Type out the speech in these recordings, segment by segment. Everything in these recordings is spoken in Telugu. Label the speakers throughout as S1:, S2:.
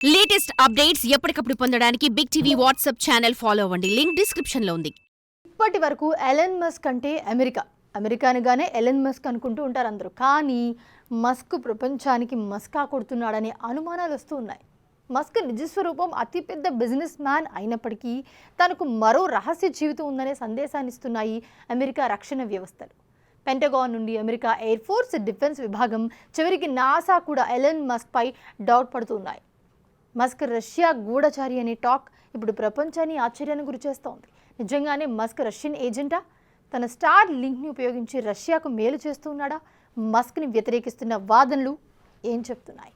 S1: లేటెస్ట్ అప్డేట్స్ ఎప్పటికప్పుడు పొందడానికి big TV WhatsApp channel follow అవ్వండి. లింక్ డిస్క్రిప్షన్ లో ఉంది.
S2: ఇప్పటి వరకు ఎలన్ మస్క్ అంటే అమెరికానిగానే ఎలన్ మస్క్ అనుకుంటూ ఉంటారు అందరూ. కానీ మస్క్ ప్రపంచానికి మస్కా కొడుతున్నాడనే అనుమానాలు వస్తూ ఉన్నాయి. మస్క్ నిజస్వరూపం అతిపెద్ద బిజినెస్ మ్యాన్ అయినప్పటికీ తనకు మరో రహస్య జీవితం ఉందనే సందేశాన్ని ఇస్తున్నాయి అమెరికా రక్షణ వ్యవస్థలు. పెంటగాన్ నుండి అమెరికా ఎయిర్ ఫోర్స్ డిఫెన్స్ విభాగం చివరికి నాసా కూడా ఎలన్ మస్క్ పై డౌట్ పడుతున్నాయి. మస్క్ రష్యా గూఢచారి అనే టాక్ ఇప్పుడు ప్రపంచాన్ని ఆశ్చర్యానికి గురిచేస్తోంది. నిజంగానే మస్క్ రష్యన్ ఏజెంటా? తన స్టార్ లింక్ని ఉపయోగించి రష్యాకు మేలు చేస్తున్నాడా? మస్క్ని వ్యతిరేకిస్తున్న వాదనలు ఏం చెప్తున్నాయి?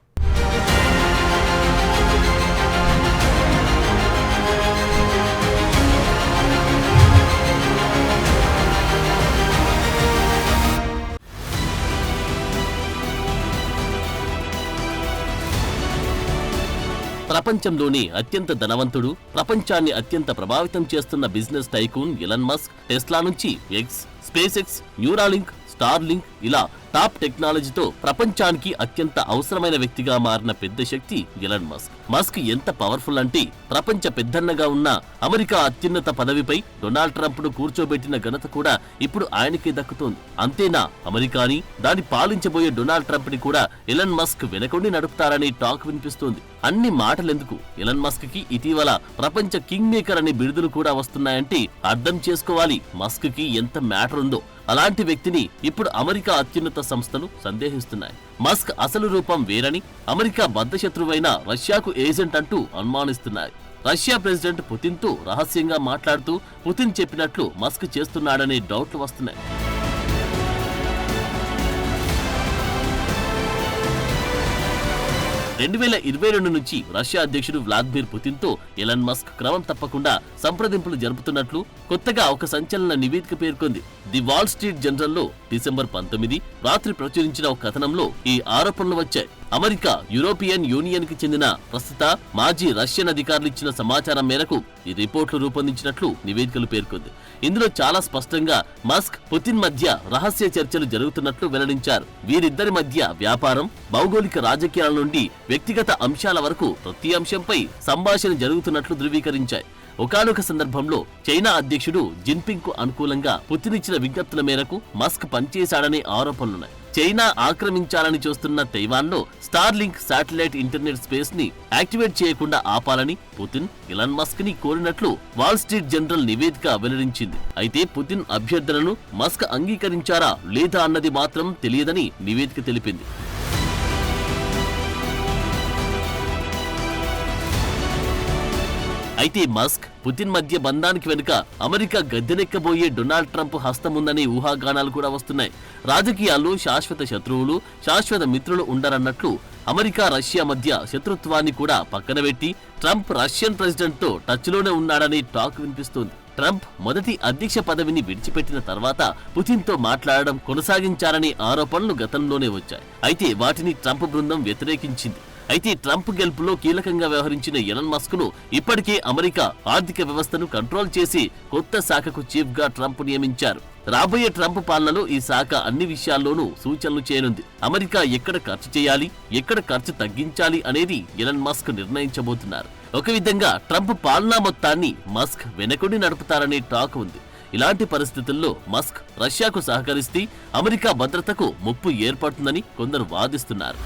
S3: ప్రపంచంలోనే అత్యంత ధనవంతుడు, ప్రపంచాన్ని అత్యంత ప్రభావితం చేస్తున్న business tycoon Elon Musk Tesla నుంచి X, SpaceX, Neuralink, Starlink ఇలా టాప్ టెక్నాలజీతో ప్రపంచానికి అత్యంత అవసరమైన వ్యక్తిగా మారిన పెద్ద శక్తి ఎలన్ మస్క్. మస్క్ ఎంత పవర్ఫుల్ అంటే ప్రపంచ పెద్దన్నగా ఉన్న అమెరికా అత్యున్నత పదవిపై డొనాల్డ్ ట్రంప్ ను కూర్చోబెట్టిన ఘనత కూడా ఇప్పుడు ఆయనకే దక్కుతోంది. అంతేనా, అమెరికాని దాన్ని పాలించబోయే డొనాల్డ్ ట్రంప్ ని కూడా ఎలన్ మస్క్ వెనకొండి నడుపుతారని టాక్ వినిపిస్తోంది. అన్ని మాటలెందుకు, ఎలన్ మస్క్ కి ఇటీవల ప్రపంచ కింగ్ మేకర్ అనే బిరుదులు కూడా వస్తున్నాయంటే అర్థం చేసుకోవాలి మస్క్ కి ఎంత మ్యాటర్ ఉందో. అలాంటి వ్యక్తిని ఇప్పుడు అమెరికా అత్యున్నత సంస్థలు సందేహిస్తున్నాయి. మస్క్ అసలు రూపం వేరని, అమెరికా బద్ధశత్రువైన రష్యాకు ఏజెంట్ అంటూ అనుమానిస్తున్నాయి. రష్యా ప్రెసిడెంట్ పుతిన్ తో రహస్యంగా మాట్లాడుతూ పుతిన్ చెప్పినట్లు మస్క్ చేస్తున్నాడనే డౌట్లు వస్తున్నాయి. 2022 నుంచి రష్యా అధ్యక్షుడు వ్లాదిమిర్ పుతిన్ తో ఎలన్ మస్క్ క్రమం తప్పకుండా సంప్రదింపులు జరుపుతున్నట్లు కొత్తగా ఒక సంచలన నివేదిక పేర్కొంది. ది వాల్ స్ట్రీట్ జర్నల్ లో డిసెంబర్ 19 రాత్రి ప్రచురించిన ఒక కథనంలో ఈ ఆరోపణలు వచ్చాయి. అమెరికా, యూరోపియన్ యూనియన్ కి చెందిన ప్రస్తుత మాజీ రష్యన్ అధికారులు ఇచ్చిన సమాచారం మేరకు ఈ రిపోర్టులు రూపొందించినట్లు నివేదికలు పేర్కొంది. ఇందులో చాలా స్పష్టంగా మస్క్, పుతిన్ మధ్య రహస్య చర్చలు జరుగుతున్నట్లు వెల్లడించారు. వీరిద్దరి మధ్య వ్యాపారం, భౌగోళిక రాజకీయాల నుండి వ్యక్తిగత అంశాల వరకు ప్రతి అంశంపై సంభాషణ జరుగుతున్నట్లు ధృవీకరించాయి. ఒకానొక సందర్భంలో చైనా అధ్యక్షుడు జిన్పింగ్ కు అనుకూలంగా పుతిన్ ఇచ్చిన విజ్ఞప్తుల మేరకు మస్క్ పనిచేశాడనే ఆరోపణలున్నాయి. చైనా ఆక్రమించాలని చూస్తున్న తైవాన్ లో star link satellite internet space ని యాక్టివేట్ చేయకుండా ఆపాలని పుతిన్ ఎలన్ మస్క్ ని కోరినట్లు వాల్ స్ట్రీట్ జర్నల్ నివేదిక వెల్లడించింది. అయితే పుతిన్ అభ్యర్థనను మస్క్ అంగీకరించారా లేదా అన్నది మాత్రం తెలియదని నివేదిక తెలిపింది. అయితే మస్క్, పుతిన్ మధ్య బంధానికి వెనుక అమెరికా గద్దెనెక్కబోయే డొనాల్డ్ ట్రంప్ హస్తముందనే ఊహాగానాలు కూడా వస్తున్నాయి. రాజకీయాల్లో శాశ్వత శత్రువులు, శాశ్వత మిత్రులు ఉండరన్నట్లు అమెరికా, రష్యా మధ్య శత్రుత్వాన్ని కూడా పక్కన పెట్టి ట్రంప్ రష్యన్ ప్రెసిడెంట్ తో టచ్ లోనే ఉన్నాడనే టాక్ వినిపిస్తోంది. ట్రంప్ మొదటి అధ్యక్ష పదవిని విడిచిపెట్టిన తర్వాత పుతిన్ తో మాట్లాడడం కొనసాగించారనే ఆరోపణలు గతంలోనే వచ్చాయి. అయితే వాటిని ట్రంప్ బృందం వ్యతిరేకించింది. అయితే ట్రంప్ గెలుపులో కీలకంగా వ్యవహరించిన ఎలన్ మస్క్ ను ఇప్పటికే అమెరికా ఆర్థిక వ్యవస్థను కంట్రోల్ చేసి కొత్త శాఖకు చీఫ్ గా ట్రంప్ నియమించారు. రాబోయే ట్రంప్ పాలనలో ఈ శాఖ అన్ని విషయాల్లోనూ సూచనలు చేయనుంది. అమెరికా ఎక్కడ ఖర్చు చేయాలి, ఎక్కడ ఖర్చు తగ్గించాలి అనేది ఎలన్ మస్క్ నిర్ణయించబోతున్నారు. ఒక విధంగా ట్రంప్ పాలనా మొత్తాన్ని మస్క్ వెనకొండి నడుపుతారనే టాక్ ఉంది. ఇలాంటి పరిస్థితుల్లో మస్క్ రష్యాకు సహకరిస్తే అమెరికా భద్రతకు ముప్పు ఏర్పడుతుందని కొందరు వాదిస్తున్నారు.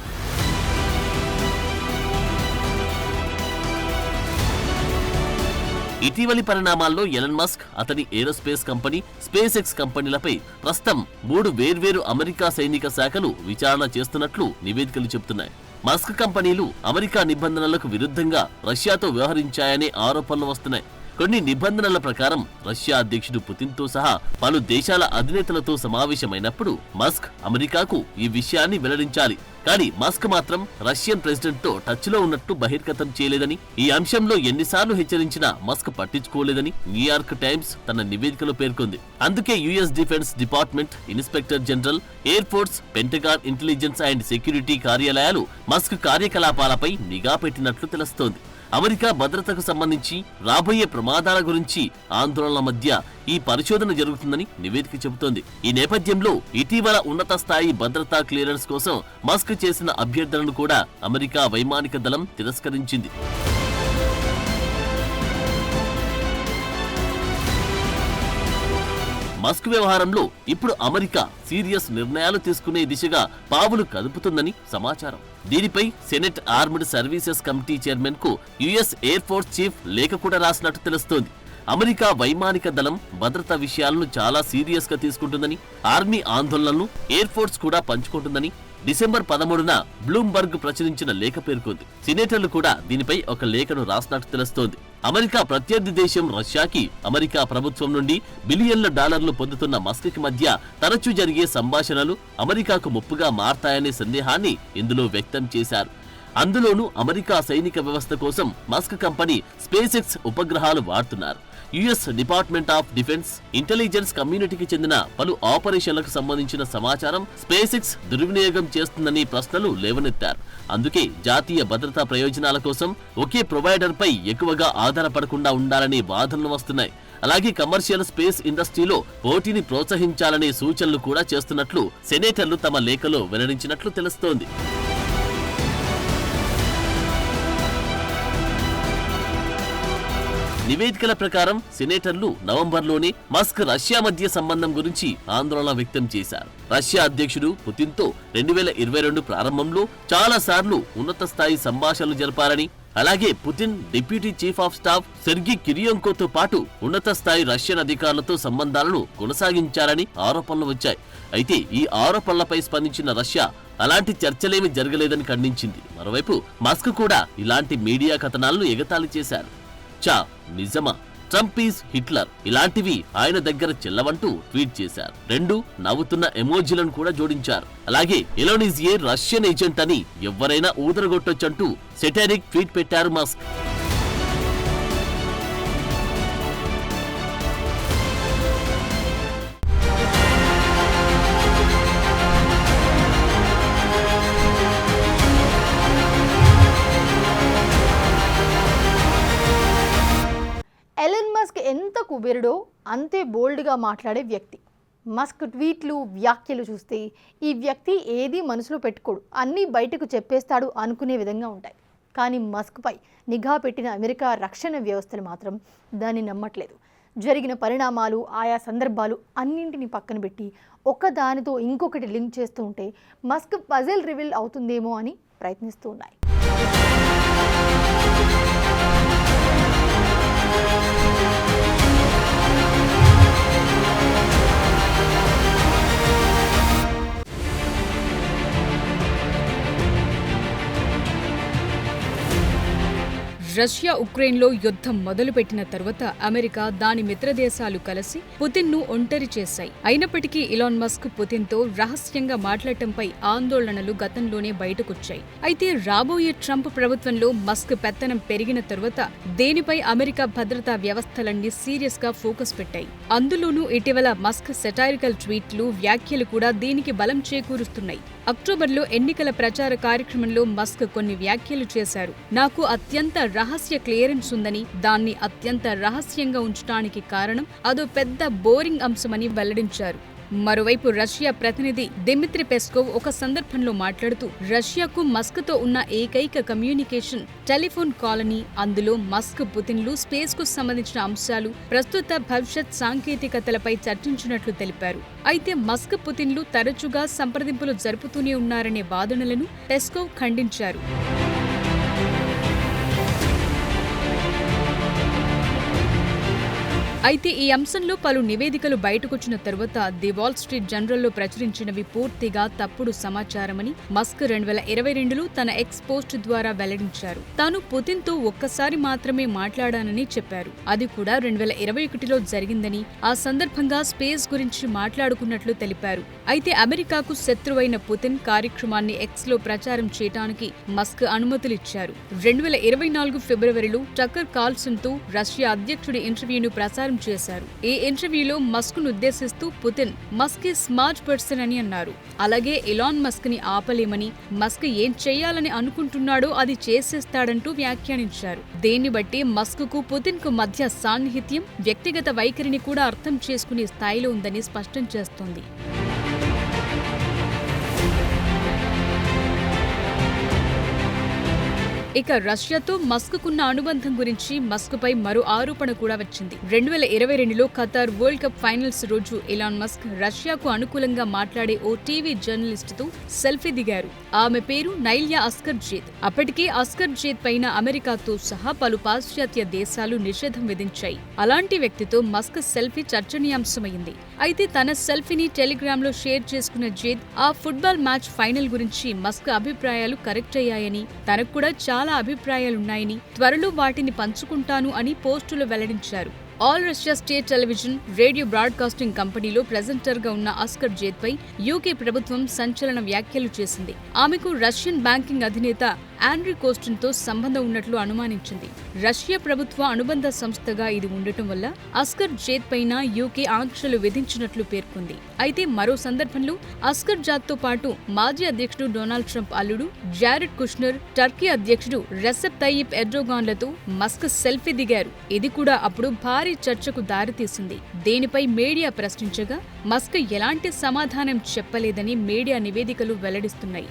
S3: ఇటీవలి పరిణామాల్లో ఎలన్ మస్క్, అతని ఏరోస్పేస్ కంపెనీ స్పేస్ ఎక్స్ కంపెనీలపై ప్రస్తుతం 3 వేర్వేరు అమెరికా సైనిక శాఖలు విచారణ చేస్తున్నట్లు నివేదికలు చెబుతున్నాయి. మస్క్ కంపెనీలు అమెరికా నిబంధనలకు విరుద్ధంగా రష్యాతో వ్యవహరించాయనే ఆరోపణలు వస్తున్నాయి. కొన్ని నిబంధనల ప్రకారం రష్యా అధ్యక్షుడు పుతిన్ తో సహా పలు దేశాల అధినేతలతో సమావేశమైనప్పుడు మస్క్ అమెరికాకు ఈ విషయాన్ని వెల్లడించాలి. కానీ మస్క్ మాత్రం రష్యన్ ప్రెసిడెంట్ తో టచ్ లో ఉన్నట్టు బహిర్గతం చేయలేదని, ఈ అంశంలో ఎన్నిసార్లు హెచ్చరించినా మస్క్ పట్టించుకోలేదని న్యూయార్క్ టైమ్స్ తన నివేదికలో పేర్కొంది. అందుకే US defence department inspector general, air force, pentagon intelligence and security కార్యాలయాలు మస్క్ కార్యకలాపాలపై నిఘా పెట్టినట్లు తెలుస్తోంది. అమెరికా భద్రతకు సంబంధించి రాబోయే ప్రమాదాల గురించి ఆందోళనల మధ్య ఈ పరిశోధన జరుగుతుందని నివేదిక చెబుతోంది. ఈ నేపథ్యంలో ఇటీవల ఉన్నత స్థాయి భద్రతా క్లియరెన్స్ కోసం మస్క్ చేసిన అభ్యర్థనను కూడా అమెరికా వైమానిక దళం తిరస్కరించింది. మస్క్ వ్యవహారంలో ఇప్పుడు అమెరికా సీరియస్ నిర్ణయాలు తీసుకునే దిశగా పావులు కదుపుతుందని సమాచారం. దీనిపై senate armed services committee chairman కు యుఎస్ ఎయిర్ ఫోర్స్ చీఫ్ లేఖ కూడా రాసినట్టు తెలుస్తోంది. అమెరికా వైమానిక దళం భద్రతా విషయాలను చాలా సీరియస్ గా తీసుకుంటుందని, ఆర్మీ ఆందోళనలను ఎయిర్ ఫోర్స్ కూడా పంచుకుంటుందని డిసెంబర్ 13న బ్లూంబర్గ్ ప్రచురించిన లేఖ పేర్కొంది. సినేటర్లు కూడా దీనిపై ఒక లేఖను రాసినట్టు తెలుస్తోంది. అమెరికా ప్రత్యర్థి దేశం రష్యాకి అమెరికా ప్రభుత్వం నుండి బిలియన్ల డాలర్లు పొందుతున్న మస్క్ కి మధ్య తరచూ జరిగే సంభాషణలు అమెరికాకు ముప్పుగా మారతాయనే సందేహాన్ని ఇందులో వ్యక్తం చేశారు. అందులోనూ అమెరికా సైనిక వ్యవస్థ కోసం మస్క్ కంపెనీ స్పేస్ ఎక్స్ ఉపగ్రహాలు వాడుతున్నారు. US department of defence intelligence కమ్యూనిటీకి చెందిన పలు ఆపరేషన్లకు సంబంధించిన సమాచారం స్పేస్ ఎక్స్ దుర్వినియోగం చేస్తుందని ప్రశ్నలు లేవనెత్తారు. అందుకే జాతీయ భద్రతా ప్రయోజనాల కోసం ఒకే ప్రొవైడర్ పై ఎక్కువగా ఆధారపడకుండా ఉండాలనే వాదనలు వస్తున్నాయి. అలాగే కమర్షియల్ స్పేస్ ఇండస్ట్రీలో పోటీని ప్రోత్సహించాలనే సూచనలు కూడా చేస్తున్నట్లు సెనేటర్లు తమ లేఖలో వెల్లడించినట్లు తెలుస్తోంది. నివేదికల ప్రకారం సెనేటర్లు నవంబర్లోనే మస్క్ రష్యా మధ్య సంబంధం గురించి ఆందోళన వ్యక్తం చేశారు. రష్యా అధ్యక్షుడు పుతిన్తో 2022 ప్రారంభంలో చాలా సార్లు ఉన్నత స్థాయి సంభాషణలు జరిపారని, అలాగే Putin deputy chief of staff Sergei కిరియంకోతో పాటు ఉన్నత స్థాయి రష్యన్ అధికారులతో సంబంధాలను కొనసాగించారని ఆరోపణలు వచ్చాయి. అయితే ఈ ఆరోపణలపై స్పందించిన రష్యా అలాంటి చర్చలేమీ జరగలేదని ఖండించింది. మరోవైపు మస్క్ కూడా ఇలాంటి మీడియా కథనాలను ఎగతాళి చేశారు. నిజమా, ట్రంప్ ఈజ్ హిట్లర్ ఇలాంటివి ఆయన దగ్గర చెల్లవంటూ ట్వీట్ చేశారు. 2 నవ్వుతున్న ఎమోజీలను కూడా జోడించారు. అలాగే alone is a Russian agent అని ఎవరైనా ఊదరగొట్టొచ్చంటూ సెటారిక్ ట్వీట్ పెట్టారు మస్క్.
S2: ఎలన్ మస్క్ ఎంత కుబేరుడో అంతే బోల్డ్గా మాట్లాడే వ్యక్తి. మస్క్ ట్వీట్లు, వ్యాఖ్యలు చూస్తే ఈ వ్యక్తి ఏది మనసులో పెట్టుకోడు, అన్నీ బయటకు చెప్పేస్తాడు అనుకునే విధంగా ఉంటాయి. కానీ మస్క్పై నిఘా పెట్టిన అమెరికా రక్షణ వ్యవస్థలు మాత్రం దాన్ని నమ్మట్లేదు. జరిగిన పరిణామాలు, ఆయా సందర్భాలు అన్నింటినీ పక్కన పెట్టి ఒకదానితో ఇంకొకటి లింక్ చేస్తూ ఉంటే మస్క్ పజిల్ రివీల్ అవుతుందేమో అని ప్రయత్నిస్తూ ఉన్నాయి.
S4: రష్యా ఉక్రెయిన్లో యుద్ధం మొదలుపెట్టిన తరువాత అమెరికా, దాని మిత్రదేశాలు కలిసి పుతిన్ను ఒంటరి చేశాయి. అయినప్పటికీ ఇలాన్ మస్క్ పుతిన్తో రహస్యంగా మాట్లాడటంపై ఆందోళనలు గతంలోనే బయటకొచ్చాయి. అయితే రాబోయే ట్రంప్ ప్రభుత్వంలో మస్క్ పెత్తనం పెరిగిన తరువాత దేనిపై అమెరికా భద్రతా వ్యవస్థలన్నీ సీరియస్ గా ఫోకస్ పెట్టాయి. అందులోనూ ఇటీవల మస్క్ సెటారికల్ ట్వీట్లు, వ్యాఖ్యలు కూడా దీనికి బలం చేకూరుస్తున్నాయి. అక్టోబర్లో ఎన్నికల ప్రచార కార్యక్రమంలో మస్క్ కొన్ని వ్యాఖ్యలు చేశారు. నాకు అత్యంత రహస్య క్లియరెన్స్ ఉందని, దాన్ని అత్యంత రహస్యంగా ఉంచడానికి కారణం అదో పెద్ద బోరింగ్ అంశమని వెల్లడించారు. మరోవైపు రష్యా ప్రతినిధి దిమిత్రి పెస్కోవ్ ఒక సందర్భంలో మాట్లాడుతూ రష్యాకు మస్క్తో ఉన్న ఏకైక కమ్యూనికేషన్ టెలిఫోన్ కాల్ అని, అందులో మస్క్ పుతిన్లు స్పేస్ కు సంబంధించిన అంశాలు, ప్రస్తుత భవిష్యత్ సాంకేతికతలపై చర్చించినట్లు తెలిపారు. అయితే మస్క్ పుతిన్లు తరచుగా సంప్రదింపులు జరుపుతూనే ఉన్నారనే వాదనలను పెస్కోవ్ ఖండించారు. అయితే ఈ అంశంలో పలు నివేదికలు బయటకొచ్చిన తరువాత ది వాల్ స్ట్రీట్ జర్నల్లో ప్రచురించినవి పూర్తిగా తప్పుడు సమాచారమని మస్క్ 2022లో తన ఎక్స్ పోస్ట్ ద్వారా వెల్లడించారు. తాను పుతిన్తో ఒక్కసారి మాత్రమే మాట్లాడానని చెప్పారు. అది కూడా 2021లో జరిగిందని, ఆ సందర్భంగా స్పేస్ గురించి మాట్లాడుకున్నట్లు తెలిపారు. అయితే అమెరికాకు శత్రువైన పుతిన్ కార్యక్రమాన్ని ఎక్స్ లో ప్రచారం చేయడానికి మస్క్ అనుమతులిచ్చారు. 2024 ఫిబ్రవరిలో టక్కర్ కార్ల్సన్తో రష్యా అధ్యక్షుడి ఇంటర్వ్యూను ప్రసారం ప్రచారం చేశారు. ఈ ఇంటర్వ్యూలో మస్క్ ను ఉద్దేశిస్తూ పుతిన్ మస్క్ ఈ స్మార్ట్ పర్సన్ అని అన్నారు. అలాగే ఎలాన్ మస్క్ ని ఆపలేమని, మస్క్ ఏం చేయాలని అనుకుంటున్నాడో అది చేసేస్తాడంటూ వ్యాఖ్యానించారు. దీన్ని బట్టి మస్క్ కు పుతిన్ కు మధ్య సాన్నిహిత్యం, వ్యక్తిగత వైఖరిని కూడా అర్థం చేసుకునే స్థాయిలో ఉందని స్పష్టం చేస్తోంది. ఇక రష్యాతో మస్క్ కున్న అనుబంధం గురించి మస్క్ పై మరో ఆరోపణ కూడా వచ్చింది. 2022లో ఖతార్ వరల్డ్ కప్ ఫైనల్స్ రోజు ఎలాన్ మస్క్ రష్యాకు అనుకూలంగా మాట్లాడే ఓ టీవీ జర్నలిస్ట్ తో సెల్ఫీ దిగారు. ఆమె పేరు నైల్యా అస్కర్జేద్. అప్పటికే అస్కర్జేద్ పైన అమెరికాతో సహా పలు పాశ్చాత్య దేశాలు నిషేధం విధించాయి. అలాంటి వ్యక్తితో మస్క్ సెల్ఫీ చర్చనీయాంశమైంది. అయితే తన సెల్ఫీని టెలిగ్రామ్ లో షేర్ చేసుకున్న జేద్ ఆ ఫుట్బాల్ మ్యాచ్ ఫైనల్ గురించి మస్క్ అభిప్రాయాలు కరెక్ట్ అయ్యాయని, తనకు కూడా చాలా అభిప్రాయాలున్నాయని, త్వరలో వాటిని పంచుకుంటాను అని పోస్టులు వెల్లడించారు. All Russia state television, radio broadcasting కంపెనీలో ప్రెజెంటర్ గా ఉన్న అస్కర్జేద్ పై యూకే ప్రభుత్వం సంచలన వ్యాఖ్యలు చేసింది. ఆమెకు రష్యన్ బ్యాంకింగ్ అధినేత ఆండ్రీ కోస్టిన్ తో సంబంధం ఉన్నట్లు అనుమానించింది. రష్యా ప్రభుత్వ అనుబంధ సంస్థగా ఇది ఉండటం వల్ల అస్కర్జేద్ పైన యూకే ఆంక్షలు విధించినట్లు పేర్కొంది. అయితే మరో సందర్భంలో అస్కర్జాద్ తో పాటు మాజీ అధ్యక్షుడు డొనాల్డ్ ట్రంప్ అల్లుడు జారెడ్ కుష్నర్, టర్కీ అధ్యక్షుడు రెసెప్ తయ్యిప్ ఎర్డోగాన్లతో మస్క్ సెల్ఫీ దిగారు. ఇది కూడా అప్పుడు భారీ చర్చకు దారితీసింది. దీనిపై మీడియా ప్రశ్నించగా మస్క్ ఎలాంటి సమాధానం చెప్పలేదని మీడియా నివేదికలు వెల్లడిస్తున్నాయి.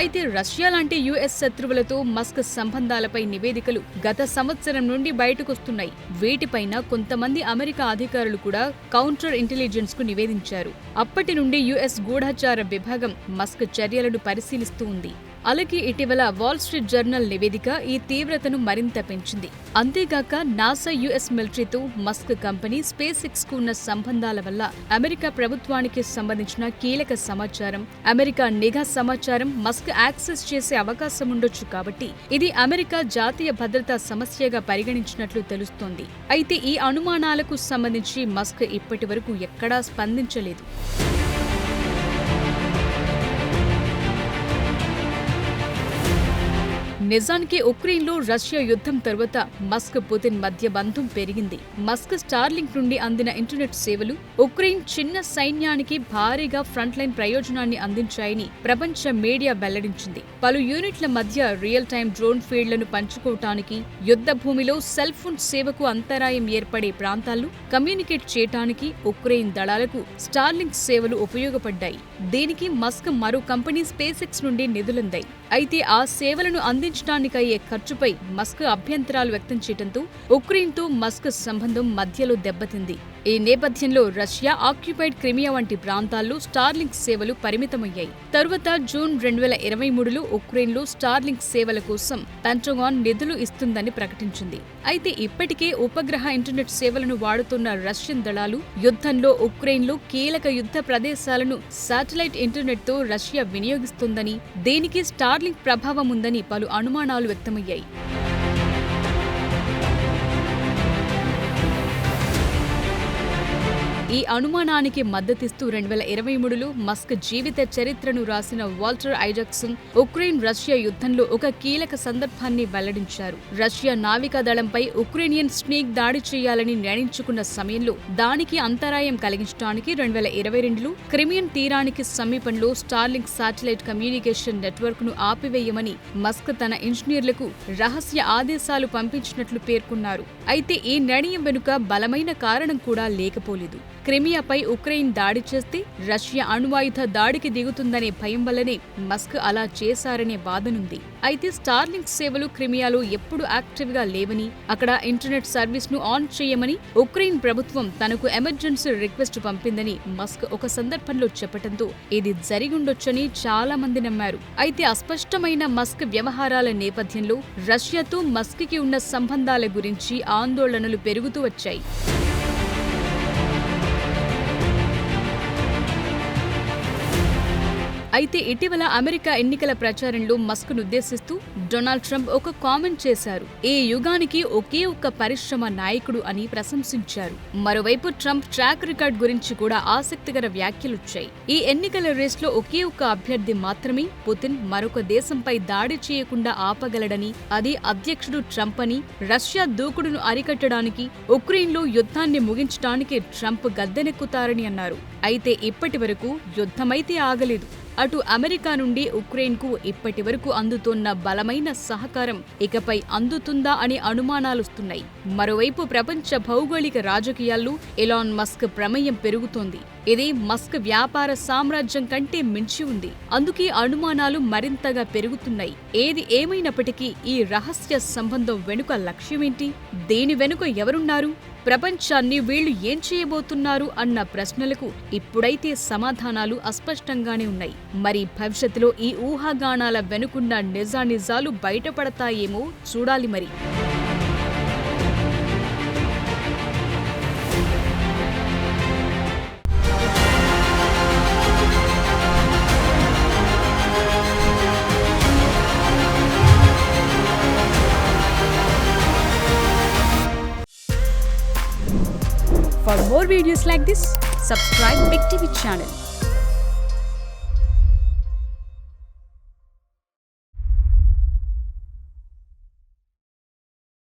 S4: అయితే రష్యా లాంటి యుఎస్ శత్రువులతో మస్క్ సంబంధాలపై నివేదికలు గత సంవత్సరం నుండి బయటకొస్తున్నాయి. వీటిపైన కొంతమంది అమెరికా అధికారులు కూడా కౌంటర్ ఇంటెలిజెన్స్ కు నివేదించారు. అప్పటి నుండి యుఎస్ గూఢచార విభాగం మస్క్ చర్యలను పరిశీలిస్తూ ఉంది. అలాగే ఇటీవల వాల్ స్ట్రీట్ జర్నల్ నివేదిక ఈ తీవ్రతను మరింత పెంచింది. అంతేగాక నాసా యుఎస్ మిలిటరీతో మస్క్ కంపెనీ స్పేస్ ఎక్స్ కు ఉన్న సంబంధాల వల్ల అమెరికా ప్రభుత్వానికి సంబంధించిన కీలక సమాచారం, అమెరికా నిఘా సమాచారం మస్క్ యాక్సెస్ చేసే అవకాశం ఉండొచ్చు. కాబట్టి ఇది అమెరికా జాతీయ భద్రతా సమస్యగా పరిగణించినట్లు తెలుస్తోంది. అయితే ఈ అనుమానాలకు సంబంధించి మస్క్ ఇప్పటి వరకు ఎక్కడా స్పందించలేదు. నిజానికి ఉక్రెయిన్లో రష్యా యుద్ధం తర్వాత మస్క్ పుతిన్ మధ్య బంధం పెరిగింది. మస్క్ స్టార్లింక్ నుండి అందిన ఇంటర్నెట్ సేవలు ఉక్రెయిన్ చిన్న సైన్యానికి భారీగా ఫ్రంట్ లైన్ ప్రయోజనాన్ని అందించాయని ప్రపంచ మీడియా వెల్లడించింది. పలు యూనిట్ల మధ్య రియల్ టైం డ్రోన్ ఫీల్డ్లను పంచుకోవటానికి, యుద్ధ భూమిలో సెల్ ఫోన్ సేవకు అంతరాయం ఏర్పడే ప్రాంతాల్లో కమ్యూనికేట్ చేయటానికి ఉక్రెయిన్ దళాలకు స్టార్లింక్ సేవలు ఉపయోగపడ్డాయి. దీనికి మస్క్ మరో కంపెనీ స్పేస్ ఎక్స్ నుండి నిధులందాయి. అయితే ఆ సేవలను అందించడానికయ్యే ఖర్చుపై మస్క్ అభ్యంతరాలు వ్యక్తం చేయడంతో ఉక్రెయిన్తో మస్క్ సంబంధం మధ్యలో దెబ్బతింది. ఈ నేపథ్యంలో రష్యా ఆక్యుపైడ్ క్రిమియా వంటి ప్రాంతాల్లో స్టార్లింక్ సేవలు పరిమితమయ్యాయి. తరువాత జూన్ 2023లో ఉక్రెయిన్లో స్టార్లింక్ సేవల కోసం పెంటగాన్ నిధులు ఇస్తుందని ప్రకటించింది. అయితే ఇప్పటికే ఉపగ్రహ ఇంటర్నెట్ సేవలను వాడుతున్న రష్యన్ దళాలు యుద్ధంలో ఉక్రెయిన్లో కీలక యుద్ధ ప్రదేశాలను శాటిలైట్ ఇంటర్నెట్ తో రష్యా వినియోగిస్తుందని, దీనికి స్టార్లింక్ ప్రభావం ఉందని పలు అనుమానాలు వ్యక్తమయ్యాయి. ఈ అనుమానానికి మద్దతిస్తూ 2023లో మస్క్ జీవిత చరిత్రను రాసిన వాల్టర్ ఐజాక్సన్ ఉక్రెయిన్ రష్యా యుద్ధంలో ఒక కీలక సందర్భాన్ని వెల్లడించారు. రష్యా నావికా దళంపై ఉక్రెయినియన్ స్నేక్ దాడి చేయాలని నిర్ణయించుకున్న సమయంలో దానికి అంతరాయం కలిగించడానికి 2022లో క్రిమియన్ తీరానికి సమీపంలో స్టార్లింక్ శాటిలైట్ కమ్యూనికేషన్ నెట్వర్క్ ను ఆపివేయమని మస్క్ తన ఇంజనీర్లకు రహస్య ఆదేశాలు పంపించినట్లు పేర్కొన్నారు. అయితే ఈ నిర్ణయం వెనుక బలమైన కారణం కూడా లేకపోలేదు. క్రిమియాపై ఉక్రెయిన్ దాడి చేస్తే రష్యా అణ్వాయుధ దాడికి దిగుతుందనే భయం వల్లనే మస్క్ అలా చేశారనే వాదనుంది. అయితే స్టార్లింక్ సేవలు క్రిమియాలో ఎప్పుడు యాక్టివ్ గా లేవని, అక్కడ ఇంటర్నెట్ సర్వీస్ ను ఆన్ చేయమని ఉక్రెయిన్ ప్రభుత్వం తనకు ఎమర్జెన్సీ రిక్వెస్ట్ పంపిందని మస్క్ ఒక సందర్భంలో చెప్పడంతో ఇది జరిగుండొచ్చని చాలా మంది నమ్మారు. అయితే అస్పష్టమైన మస్క్ వ్యవహారాల నేపథ్యంలో రష్యాతో మస్క్ కి ఉన్న సంబంధాల గురించి ఆందోళనలు పెరుగుతూ వచ్చాయి. అయితే ఇటీవల అమెరికా ఎన్నికల ప్రచారంలో మస్క్ ను ఉద్దేశిస్తూ డొనాల్డ్ ట్రంప్ ఒక కామెంట్ చేశారు. ఈ యుగానికి ఒకే ఒక్క పరిశ్రమ నాయకుడు అని ప్రశంసించారు. మరోవైపు ట్రంప్ ట్రాక్ రికార్డ్ గురించి కూడా ఆసక్తికర వ్యాఖ్యలొచ్చాయి. ఈ ఎన్నికల రేస్లో ఒకే ఒక్క అభ్యర్థి మాత్రమే పుతిన్ మరొక దేశంపై దాడి చేయకుండా ఆపగలడని, అది అధ్యక్షుడు ట్రంప్ అని, రష్యా దూకుడును అరికట్టడానికి, ఉక్రెయిన్లో యుద్ధాన్ని ముగించడానికి ట్రంప్ గద్దెనెక్కుతారని అన్నారు. అయితే ఇప్పటి వరకు యుద్ధమైతే ఆగలేదు. అటు అమెరికా నుండి ఉక్రెయిన్కు ఇప్పటి వరకు అందుతోన్న బలమైన సహకారం ఇకపై అందుతుందా అనే అనుమానాలొస్తున్నాయి. మరోవైపు ప్రపంచ భౌగోళిక రాజకీయాల్లో ఎలాన్ మస్క్ ప్రమేయం పెరుగుతోంది. ఇది మస్క్ వ్యాపార సామ్రాజ్యం కంటే మించి ఉంది. అందుకే అనుమానాలు మరింతగా పెరుగుతున్నాయి. ఏది ఏమైనప్పటికీ ఈ రహస్య సంబంధం వెనుక లక్ష్యమేంటి? దేని వెనుక ఎవరున్నారు? ప్రపంచాన్ని వీళ్లు ఏం చేయబోతున్నారు అన్న ప్రశ్నలకు ఇప్పుడైతే సమాధానాలు అస్పష్టంగానే ఉన్నాయి. మరి భవిష్యత్తులో ఈ ఊహాగానాల వెనుకున్న నిజానిజాలు బయటపడతాయేమో చూడాలి మరి. For more videos like this, subscribe Big TV channel.